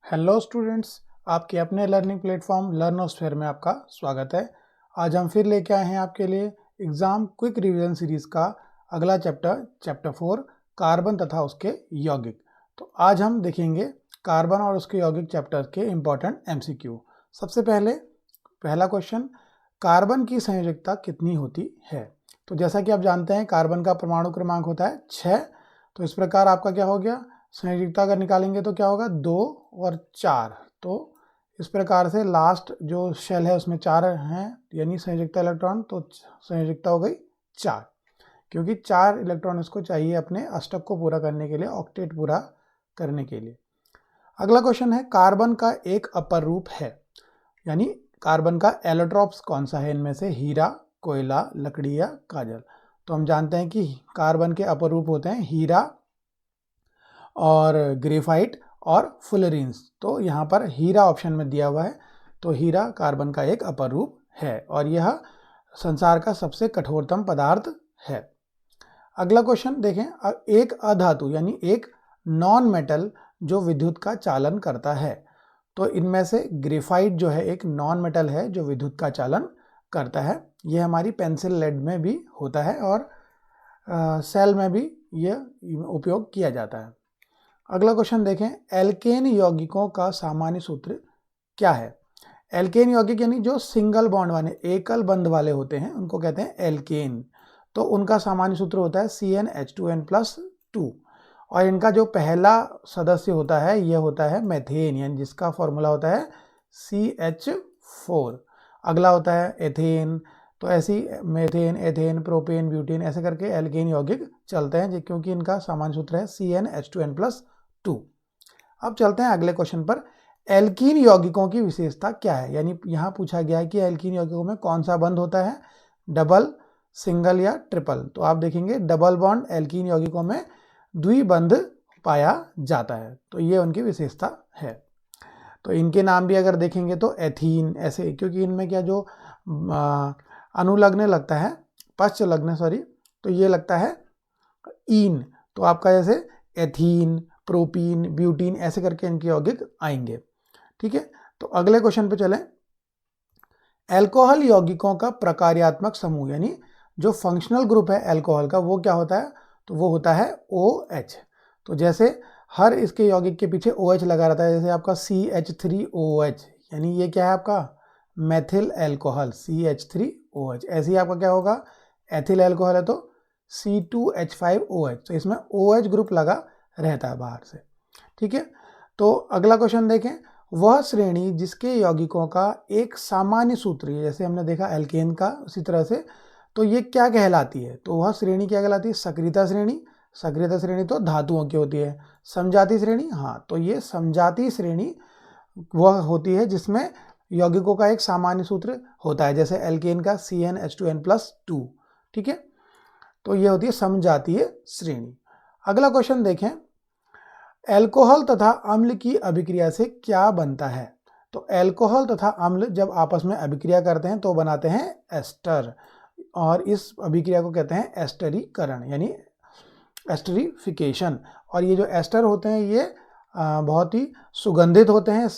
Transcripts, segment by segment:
Hello students, आपके अपने learning platform लर्नोस्फेयर में आपका स्वागत है। आज हम फिर लेके आए हैं आपके लिए एग्जाम क्विक रिवीजन सीरीज का अगला चैप्टर 4 कार्बन तथा उसके यौगिक। तो आज हम देखेंगे कार्बन और उसके यौगिक चैप्टर के इम्पोर्टेंट एमसीक्यू। सबसे पहला क्वेश्चन, कार्बन की संयोजकता कितनी होती है? तो जैसा कि आप जानते हैं कार्बन का परमाणु क्रमांक होता है 6। तो इस प्रकार आपका क्या हो गया, संयोजकता अगर निकालेंगे तो क्या होगा 2 और 4। तो इस प्रकार से लास्ट जो शेल है उसमें 4 हैं, यानी संयोजकता इलेक्ट्रॉन, तो संयोजकता हो गई 4, क्योंकि 4 इलेक्ट्रॉन इसको चाहिए अपने अष्टक को पूरा करने के लिए, ऑक्टेट पूरा करने के लिए। अगला क्वेश्चन है, कार्बन का एक अपर रूप है, यानी कार्बन का एलोट्रॉप्स कौन सा है इनमें से? हीरा, कोयला, लकड़ी या काजल? तो हम जानते हैं कि कार्बन के अपर रूप होते हैं हीरा और ग्रेफाइट और फुलरीन्स। तो यहाँ पर हीरा ऑप्शन में दिया हुआ है, तो हीरा कार्बन का एक अपर रूप है और यह संसार का सबसे कठोरतम पदार्थ है। अगला क्वेश्चन देखें, एक अधातु यानी एक नॉन मेटल जो विद्युत का चालन करता है। तो इनमें से ग्रेफाइट जो है एक नॉन मेटल है जो विद्युत का चालन करता है। यह हमारी पेंसिल लेड में भी होता है और सेल में भी यह उपयोग किया जाता है। अगला क्वेश्चन देखें, एल्केन यौगिकों का सामान्य सूत्र क्या है? एल्केन यौगिक यानी जो सिंगल बॉन्ड वाले, एकल बंध वाले होते हैं, उनको कहते हैं एल्केन। तो उनका सामान्य सूत्र होता है CnH2n+2 और इनका जो पहला सदस्य होता है यह होता है मेथेन, यानी जिसका फॉर्मूला होता है CH4। अगला होता है एथेन। तो ऐसी मेथेन, एथेन, प्रोपेन, ब्यूटेन ऐसे करके एल्केन यौगिक चलते हैं क्योंकि इनका सामान्य सूत्र है CnH2n+2। अब चलते हैं अगले क्वेश्चन पर, एल्कीन यौगिकों की विशेषता क्या है? यानी यहाँ पूछा गया है कि एल्कीन यौगिकों में कौन सा बंध होता है, डबल, सिंगल या ट्रिपल? तो आप देखेंगे डबल बॉन्ड एल्कीन यौगिकों में द्विबंध पाया जाता है, तो ये उनकी विशेषता है। तो इनके नाम भी अगर देखेंगे तो एथीन ऐसे, क्योंकि इनमें क्या जो अनुलग्न लगता है, पश्च लग्न सॉरी, तो ये लगता है ईन। तो आपका जैसे एथीन, प्रोपीन, ब्यूटीन ऐसे करके इनके यौगिक आएंगे। ठीक है, तो अगले क्वेश्चन पे चलें। एल्कोहल यौगिकों का प्रकार्यात्मक समूह यानी जो फंक्शनल ग्रुप है एल्कोहल का, वो क्या होता है? तो वो होता है OH। तो जैसे हर इसके यौगिक के पीछे OH लगा रहता है, जैसे आपका CH3OH, यानी ये क्या है आपका मेथिल एल्कोहल, CH3OH। ऐसे ही आपका क्या होगा, एथिल एल्कोहल है तो C2H5OH, तो इसमें OH ग्रुप लगा रहता है बाहर से। ठीक है, तो अगला क्वेश्चन देखें, वह श्रेणी जिसके यौगिकों का एक सामान्य सूत्र है, जैसे हमने देखा एल्केन का, उसी तरह से तो ये क्या कहलाती है? तो वह श्रेणी क्या कहलाती है? सक्रियता श्रेणी। सक्रियता श्रेणी तो धातुओं की होती है। समजाति श्रेणी, हाँ, तो ये समजाति श्रेणी वह होती है जिसमें यौगिकों का एक सामान्य सूत्र होता है, जैसे एल्केन का CnH2n+2। ठीक है, तो ये होती है समजातीय श्रेणी। अगला क्वेश्चन देखें, एल्कोहल तथा अम्ल की अभिक्रिया से क्या बनता है? तो एल्कोहल तथा अम्ल जब आपस में अभिक्रिया करते हैं तो बनाते हैं एस्टर, और इस अभिक्रिया को कहते हैं एस्टरीकरण यानी एस्टरीफिकेशन। और ये जो एस्टर होते हैं ये बहुत ही सुगंधित होते हैं,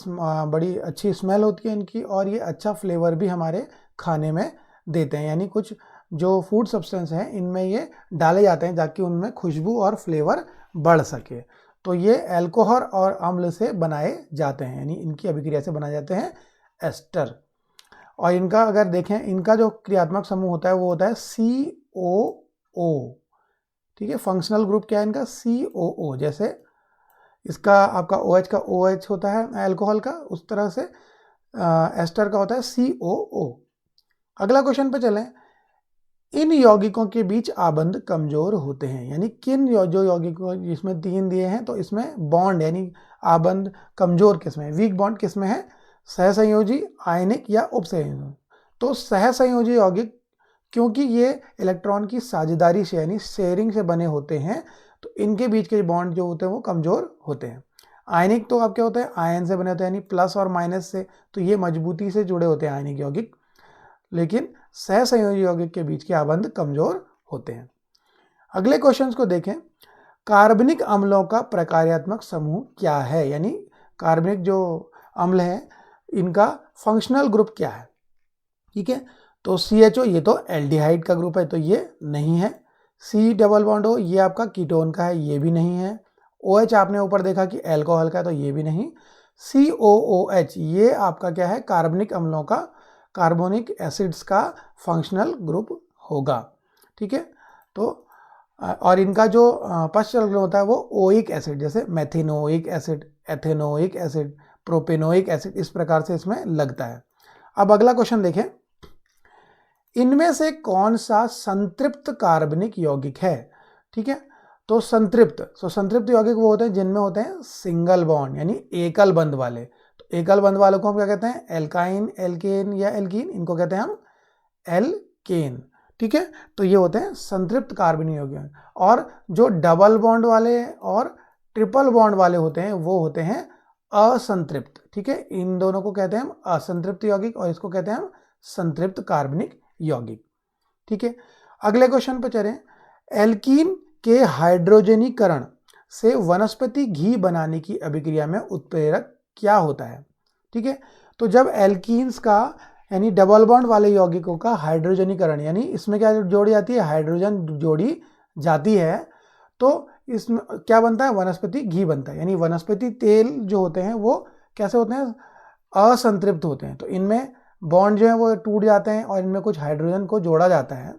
बड़ी अच्छी स्मेल होती है इनकी, और ये अच्छा फ्लेवर भी हमारे खाने में देते हैं, यानी कुछ जो फूड सब्सटेंस हैं इनमें ये डाले जाते हैं ताकि उनमें खुशबू और फ्लेवर बढ़ सके। तो ये एल्कोहल और अम्ल से बनाए जाते हैं, यानी इनकी अभिक्रिया से बनाए जाते हैं एस्टर। और इनका अगर देखें, इनका जो क्रियात्मक समूह होता है वो होता है COO। ठीक है, फंक्शनल ग्रुप क्या है इनका? COO। जैसे इसका आपका OH का OH होता है एल्कोहल का, उस तरह से एस्टर का होता है COO। अगला क्वेश्चन पे चलें, इन यौगिकों के बीच आबंध कमजोर होते हैं, यानी किन जो यौगिकों, जिसमें 3 दिए हैं तो इसमें बॉन्ड यानी आबंध कमजोर किसमें, वीक बॉन्ड किसमें है? सहसंयोजी, आयनिक या उपसंयोजी? तो सहसंयोजी यौगिक, क्योंकि ये इलेक्ट्रॉन की साझेदारी से यानी शेयरिंग से बने होते हैं, तो इनके बीच के बॉन्ड जो होते हैं वो कमजोर होते हैं। आयनिक तो आप क्या होता है, आयन से बने होते हैं, यानी प्लस और माइनस से, तो ये मजबूती से जुड़े होते हैं आयनिक यौगिक, लेकिन सहसंयोजी यौगिक के बीच के आबंध कमजोर होते हैं। अगले क्वेश्चंस को देखें, कार्बनिक अम्लों का प्रकार्यात्मक समूह क्या है? यानी कार्बनिक जो अम्ल है इनका फंक्शनल ग्रुप क्या है, ठीक है। तो CHO ये तो एल्डिहाइड का ग्रुप है तो ये नहीं है। C डबल बॉन्ड O ये आपका कीटोन का है, ये भी नहीं है। OH आपने ऊपर देखा कि एल्कोहल का है तो ये भी नहीं। COOH ये आपका क्या है, कार्बनिक अम्लों का, कार्बोनिक एसिड्स का फंक्शनल ग्रुप होगा, ठीक है। तो और इनका जो पश्च चल होता है वो ओइक एसिड, जैसे methanoic acid, ethanoic acid, propanoic acid, इस प्रकार से इसमें लगता है। अब अगला क्वेश्चन देखें, इनमें से कौन सा संतृप्त कार्बनिक यौगिक है, ठीक है। तो संतृप्त यौगिक वो होते हैं जिनमें होते हैं सिंगल बॉन्ड यानी एकल बंध वाले। तो एकल बंध वालों को हम क्या कहते हैं, एल्काइन, एल्केन या एल्कीन, इनको कहते हैं हम एल्केन, ठीक है। तो ये होते हैं संतृप्त कार्बनिक यौगिक। और जो डबल बॉन्ड वाले और ट्रिपल बॉन्ड वाले होते हैं वो होते हैं असंतृप्त, ठीक है। इन दोनों को कहते हैं हम असंतृप्त यौगिक और इसको कहते हैं हम संतृप्त कार्बनिक यौगिक, ठीक है। अगले क्वेश्चन पर चलें, एल्कीन के हाइड्रोजनीकरण से वनस्पति घी बनाने की अभिक्रिया में उत्प्रेरक क्या होता है, ठीक है। तो जब एल्कीन्स का यानी डबल बॉन्ड वाले यौगिकों का हाइड्रोजनीकरण यानी इसमें क्या जोड़ी जाती है, हाइड्रोजन जोड़ी जाती है, तो इसमें क्या बनता है, वनस्पति घी बनता है। यानी वनस्पति तेल जो होते हैं वो कैसे होते हैं, असंतृप्त होते हैं। तो इनमें बॉन्ड जो है वो टूट जाते हैं और इनमें कुछ हाइड्रोजन को जोड़ा जाता है।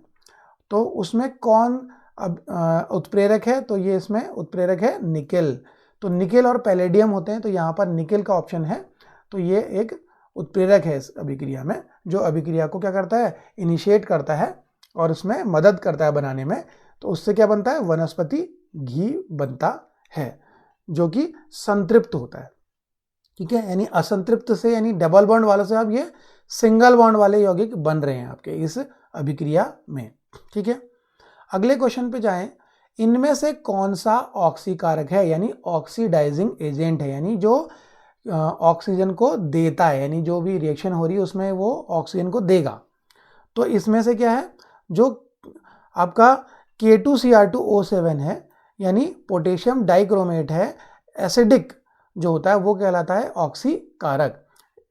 तो उसमें कौन उत्प्रेरक है, तो ये इसमें उत्प्रेरक है निकेल। तो निकेल और पैलेडियम होते हैं, तो यहाँ पर निकेल का ऑप्शन है। तो ये एक उत्प्रेरक है इस अभिक्रिया में, जो अभिक्रिया को क्या करता है, इनिशिएट करता है और उसमें मदद करता है बनाने में। तो उससे क्या बनता है, वनस्पति घी बनता है जो कि संतृप्त होता है, ठीक है। यानी असंतृप्त से यानी डबल बॉन्ड वालों से अब ये सिंगल बॉन्ड वाले यौगिक बन रहे हैं आपके इस अभिक्रिया में, ठीक है। अगले क्वेश्चन पे जाएं, इनमें से कौन सा ऑक्सीकारक है यानी ऑक्सीडाइजिंग एजेंट है, यानी जो ऑक्सीजन को देता है, यानी जो भी रिएक्शन हो रही है उसमें वो ऑक्सीजन को देगा। तो इसमें से क्या है, जो आपका K2Cr2O7 है यानी पोटेशियम डाइक्रोमेट है, एसिडिक जो होता है वो कहलाता है ऑक्सीकारक।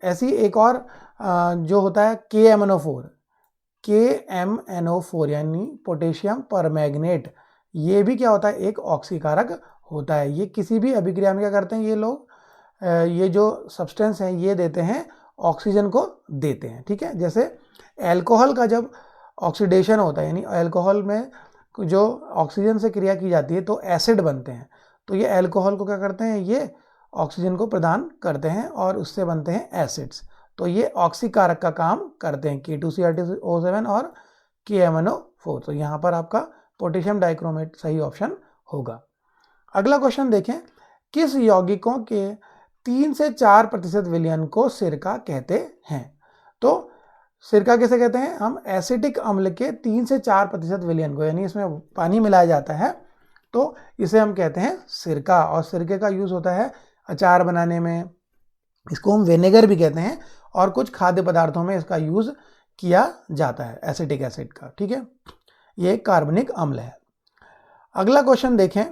ऐसी एक और जो होता है KMNO4 यानी पोटेशियम परमैंगनेट, ये भी क्या होता है, एक ऑक्सीकारक होता है। ये किसी भी अभिक्रिया में क्या करते हैं, ये लोग ये जो सब्सटेंस हैं ये देते हैं, ऑक्सीजन को देते हैं, ठीक है। जैसे एल्कोहल का जब ऑक्सीडेशन होता है यानी अल्कोहल में जो ऑक्सीजन से क्रिया की जाती है तो एसिड बनते हैं। तो ये अल्कोहल को क्या करते हैं, ये ऑक्सीजन को प्रदान करते हैं और उससे बनते हैं एसिड्स। तो ये ऑक्सीकारक का काम करते हैं K2Cr2O7 और KMNO4। तो यहाँ पर आपका पोटेशियम डाइक्रोमेट सही ऑप्शन होगा। अगला क्वेश्चन देखें, किस यौगिकों के 3 से 4% विलयन को सिरका कहते हैं। तो सिरका किसे कहते हैं, हम एसिटिक अम्ल के 3 से 4% विलयन को, यानी इसमें पानी मिलाया जाता है तो इसे हम कहते हैं सिरका। और सिरके का यूज होता है अचार बनाने में, इसको हम विनेगर भी कहते हैं, और कुछ खाद्य पदार्थों में इसका यूज किया जाता है एसिटिक एसिड का, ठीक है। ये कार्बनिक अम्ल है। अगला क्वेश्चन देखें,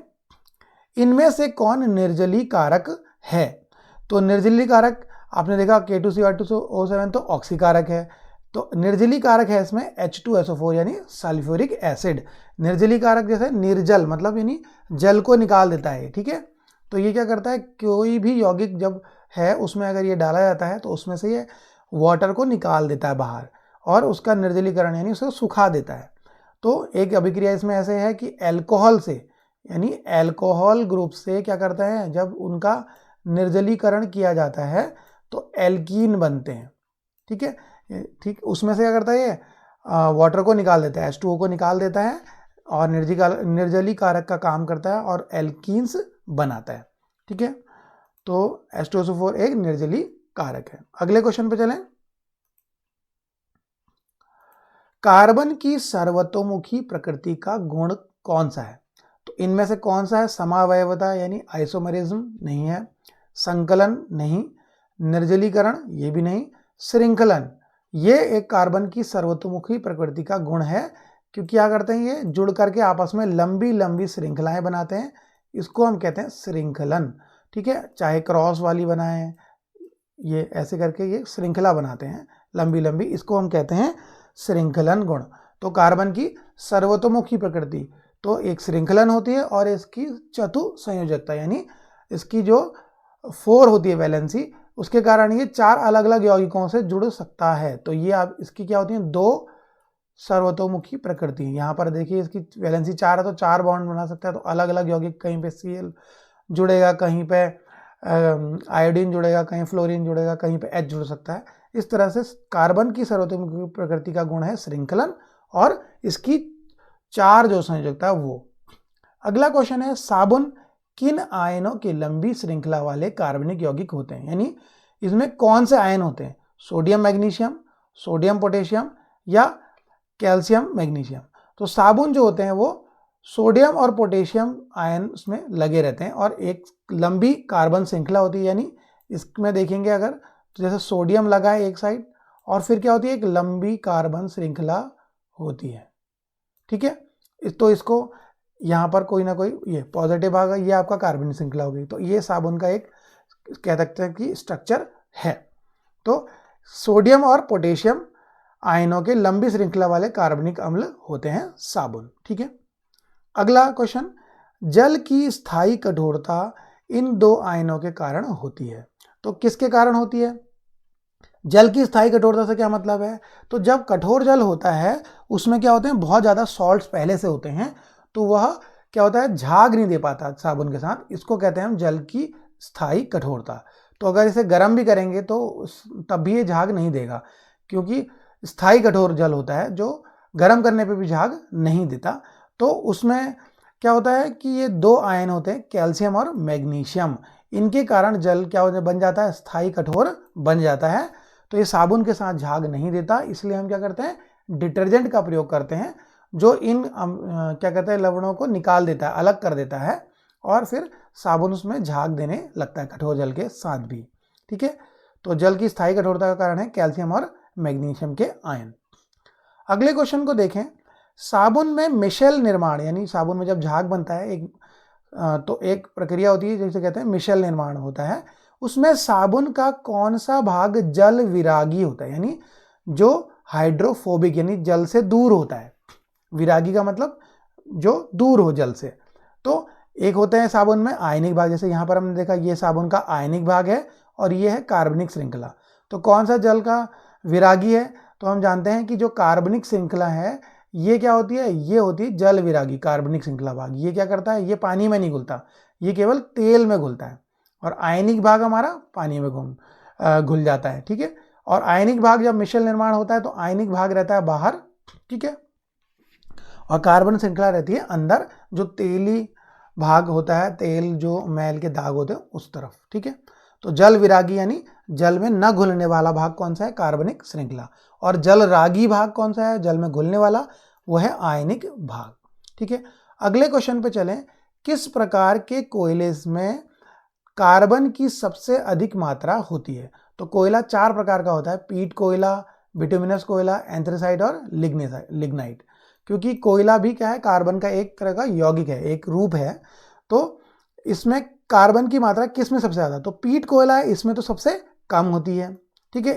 इनमें से कौन निर्जली कारक है। तो निर्जली कारक आपने देखा K2Cr2O7 तो ऑक्सीकारक है, तो निर्जली कारक है इसमें H2SO4 यानी सल्फ्यूरिक एसिड। निर्जली कारक जैसे निर्जल मतलब यानी जल को निकाल देता है, ठीक है। तो ये क्या करता है, कोई भी यौगिक जब है उसमें अगर ये डाला जाता है तो उसमें से ये वाटर को निकाल देता है बाहर और उसका निर्जलीकरण यानी उसे सुखा देता है। तो एक अभिक्रिया इसमें ऐसे है कि अल्कोहल से यानी अल्कोहल ग्रुप से क्या करता है, जब उनका निर्जलीकरण किया जाता है तो एल्कीन बनते हैं, ठीक है। ठीक, उसमें से क्या करता है, ये वाटर को निकाल देता है, H2O को निकाल देता है और निर्जली कारक का काम करता है और एल्कीन्स बनाता है, ठीक है। तो H2SO4 एक निर्जली कारक है। अगले क्वेश्चन पे चलें, कार्बन की सर्वतोमुखी प्रकृति का गुण कौन सा है। तो इनमें से कौन सा है, समावयवता यानी आइसोमरिज्म नहीं है, संकलन नहीं, निर्जलीकरण ये भी नहीं, श्रृंखलन ये एक कार्बन की सर्वतोमुखी प्रकृति का गुण है, क्योंकि क्या करते हैं, ये जुड़ करके आपस में लंबी लंबी श्रृंखलाएं बनाते हैं, इसको हम कहते हैं श्रृंखलन, ठीक है, चाहे क्रॉस वाली बनाएं, ये ऐसे करके ये श्रृंखला बनाते हैं लंबी लंबी, इसको हम कहते हैं श्रृंखलन गुण। तो कार्बन की सर्वतोमुखी प्रकृति, तो एक श्रृंखलन होती है और इसकी चतु संयोजकता, यानी इसकी जो 4 होती है वैलेंसी, उसके कारण ये 4 अलग अलग यौगिकों से जुड़ सकता है। तो ये आप इसकी क्या होती है, 2 सर्वतोमुखी प्रकृति। यहाँ पर देखिए इसकी वैलेंसी 4 है तो 4 बॉन्ड बना सकता है। तो अलग अलग यौगिक, कहीं पे Cl जुड़ेगा, कहीं पे आयोडीन जुड़ेगा, कहीं फ्लोरीन जुड़ेगा, कहीं पे H जुड़ सकता है। इस तरह से कार्बन की सर्वतोमुखी प्रकृति का गुण है श्रृंखलन और इसकी 4 जो संयोजकता है वो। अगला क्वेश्चन है, साबुन किन आयनों की लंबी श्रृंखला वाले कार्बनिक यौगिक होते हैं, यानी इसमें कौन से आयन होते हैं, सोडियम मैग्नीशियम, सोडियम पोटेशियम या कैल्शियम मैग्नीशियम। तो साबुन जो होते हैं वो सोडियम और पोटेशियम आयन उसमें लगे रहते हैं और एक लंबी कार्बन श्रृंखला होती है। यानी इसमें देखेंगे अगर, तो जैसे सोडियम लगा है एक साइड और फिर क्या होती है, एक लंबी कार्बन श्रृंखला होती है। ठीक है, तो इसको यहाँ पर कोई ना कोई ये पॉजिटिव भाग है, ये आपका कार्बन श्रृंखला हो गई। तो ये साबुन का एक कह सकते हैं कि स्ट्रक्चर है। तो सोडियम और पोटेशियम आयनों के लंबी श्रृंखला वाले कार्बनिक अम्ल होते हैं साबुन। ठीक है, अगला क्वेश्चन, जल की स्थायी कठोरता इन 2 आयनों के कारण होती है। तो किसके कारण होती है, जल की स्थायी कठोरता से क्या मतलब है, तो जब कठोर जल होता है उसमें क्या होते हैं, बहुत ज़्यादा सॉल्ट्स पहले से होते हैं, तो वह क्या होता है, झाग नहीं दे पाता साबुन के साथ। इसको कहते हैं हम जल की स्थायी कठोरता। तो अगर इसे गर्म भी करेंगे तो तब भी ये झाग नहीं देगा, क्योंकि स्थायी कठोर जल होता है जो गर्म करने पे भी झाग नहीं देता। तो उसमें क्या होता है कि ये 2 आयन होते हैं, कैल्शियम और मैग्नीशियम, इनके कारण जल क्या बन जाता है, स्थायी कठोर बन जाता है। तो ये साबुन के साथ झाग नहीं देता, इसलिए हम क्या करते हैं, डिटर्जेंट का प्रयोग करते हैं जो इन क्या कहते हैं लवणों को निकाल देता है, अलग कर देता है, और फिर साबुन उसमें झाग देने लगता है कठोर जल के साथ भी। ठीक है, तो जल की स्थायी कठोरता का कारण है कैल्शियम और मैग्नीशियम के आयन। अगले क्वेश्चन को देखें, साबुन में मिशेल निर्माण, यानी साबुन में जब झाग बनता है तो एक प्रक्रिया होती है जिसे कहते हैं मिशेल निर्माण होता है। उसमें साबुन का कौन सा भाग जल विरागी होता है, यानी जो हाइड्रोफोबिक यानी जल से दूर होता है। विरागी का मतलब जो दूर हो जल से। तो एक होते हैं साबुन में आयनिक भाग, जैसे यहाँ पर हमने देखा ये साबुन का आयनिक भाग है और ये है कार्बनिक श्रृंखला। तो कौन सा जल का विरागी है, तो हम जानते हैं कि जो कार्बनिक श्रृंखला है ये क्या होती है, ये होती है जल विरागी कार्बनिक श्रृंखला भाग। ये क्या करता है, ये पानी में नहीं घुलता, ये केवल तेल में घुलता है, और आयनिक भाग हमारा पानी में घुल जाता है। ठीक है, और आयनिक भाग जब मिश्रण निर्माण होता है तो आयनिक भाग रहता है बाहर, ठीक है, और कार्बन श्रृंखला रहती है अंदर, जो तेली भाग होता है, तेल जो मैल के दाग होते हैं उस तरफ। ठीक है, तो जल विरागी यानी जल में न घुलने वाला भाग कौन सा है, कार्बनिक श्रृंखला, और जल रागी भाग कौन सा है, जल में घुलने वाला, वो है आयनिक भाग। ठीक है, अगले क्वेश्चन पे चलें, किस प्रकार के कोयले में कार्बन की सबसे अधिक मात्रा होती है। तो कोयला 4 प्रकार का होता है, पीट कोयला, बिटुमिनस कोयला, एंथ्रेसाइट और लिग्नाइट। क्योंकि कोयला भी क्या है, कार्बन का एक तरह का यौगिक है, एक रूप है। तो इसमें कार्बन की मात्रा किस में सबसे ज़्यादा, तो पीट कोयला है, इसमें तो सबसे कम होती है। ठीक है,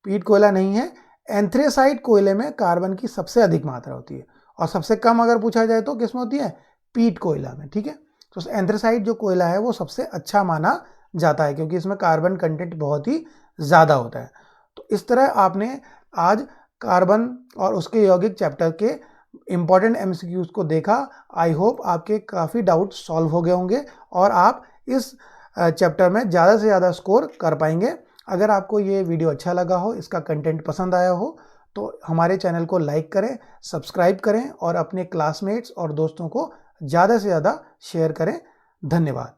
पीट कोयला नहीं है। एंथ्रेसाइट कोयले में कार्बन की सबसे अधिक मात्रा होती है, और सबसे कम अगर पूछा जाए तो किस में होती है, पीट कोयला में। ठीक है, तो एंथ्रेसाइट जो कोयला है वो सबसे अच्छा माना जाता है, क्योंकि इसमें कार्बन कंटेंट बहुत ही ज़्यादा होता है। तो इस तरह आपने आज कार्बन और उसके यौगिक चैप्टर के इंपॉर्टेंट एमसीक्यूज को देखा। आई होप आपके काफ़ी डाउट सॉल्व हो गए होंगे और आप इस चैप्टर में ज़्यादा से ज़्यादा स्कोर कर पाएंगे। अगर आपको ये वीडियो अच्छा लगा हो, इसका कंटेंट पसंद आया हो, तो हमारे चैनल को लाइक करें, सब्सक्राइब करें और अपने क्लासमेट्स और दोस्तों को ज़्यादा से ज़्यादा शेयर करें। धन्यवाद।